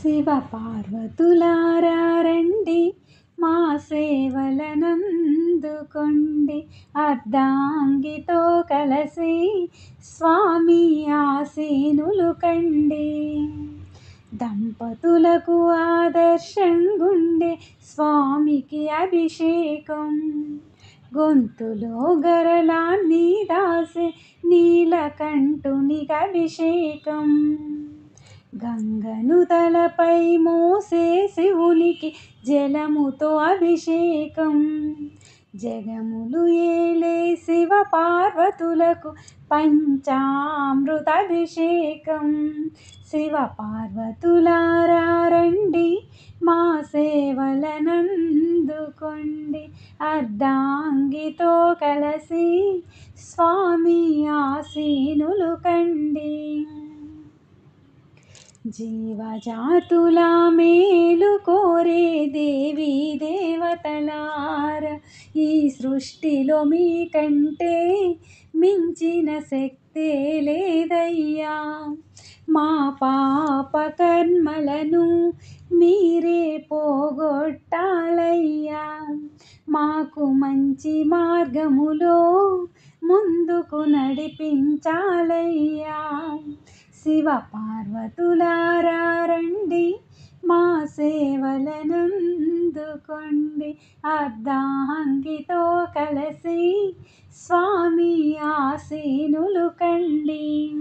శివ పార్వతులారా రండి, మా సేవలనందుకొండి. అర్ధాంగితో కలసి స్వామి ఆసీనులు కండి. దంపతులకు ఆదర్శంగుండే స్వామికి అభిషేకం. గొంతులో గరళాన్ని దాసే నీలకంఠునికి అభిషేకం. గంగను తలపై మోసే శివునికి జలముతో అభిషేకం. జగములు ఏలే శివ పార్వతులకు పంచామృతాభిషేకం. శివ పార్వతులారా రండి, మా సేవలనందుకొండి. అర్ధాంగితో కలసి స్వామి ఆసీనులు కండి. జీవజాతుల మేలు కోరే దేవీ దేవతలార, ఈ సృష్టిలో మీకంటే మించిన శక్తే లేదయ్యా. మా పాప కర్మలను మీరే పోగొట్టాలయ్యా. మాకు మంచి మార్గములో ముందుకు నడిపించాలయ్యా. శివ పార్వతులారా రండి, మా సేవలనందుకొండి. అర్ధాంగితో కలసి స్వామి ఆసీనులు కండి.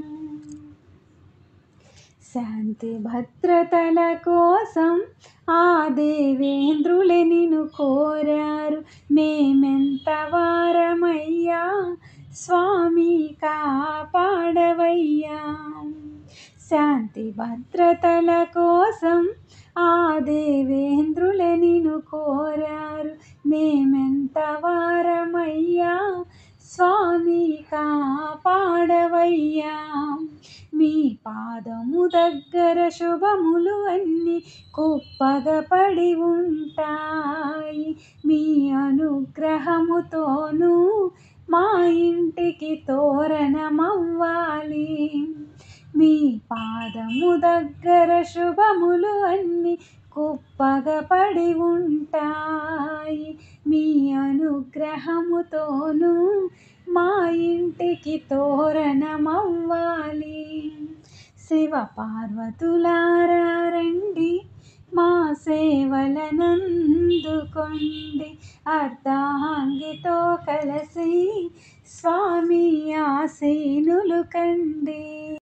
శాంతి భద్రతల కోసం ఆ దేవేంద్రులే నిన్ను కోరారు. మేమెంత వారమయ్యా, స్వామి కాపాడవయ్యా. శాంతి భద్రతల కోసం ఆ దేవేంద్రులే నిన్ను కోరారు. మేమెంత వారమయ్యా, స్వామి కాపాడవయ్యా. మీ పాదము దగ్గర శుభములు అన్నీ కుప్పగా పడి ఉంటాయి. మీ అనుగ్రహముతోనూ మా ఇంటికి తోరణమవ్వాలి. మీ పాదము దగ్గర శుభములు అన్నీ కుప్పగా పడి ఉంటాయి. మీ అనుగ్రహముతోనూ మా ఇంటికి తోరణమవ్వాలి. శివ పార్వతులారా రండి, మా సేవలనందుకొండి. అర్ధాంగితో కలసి స్వామి ఆసీనులు కండి.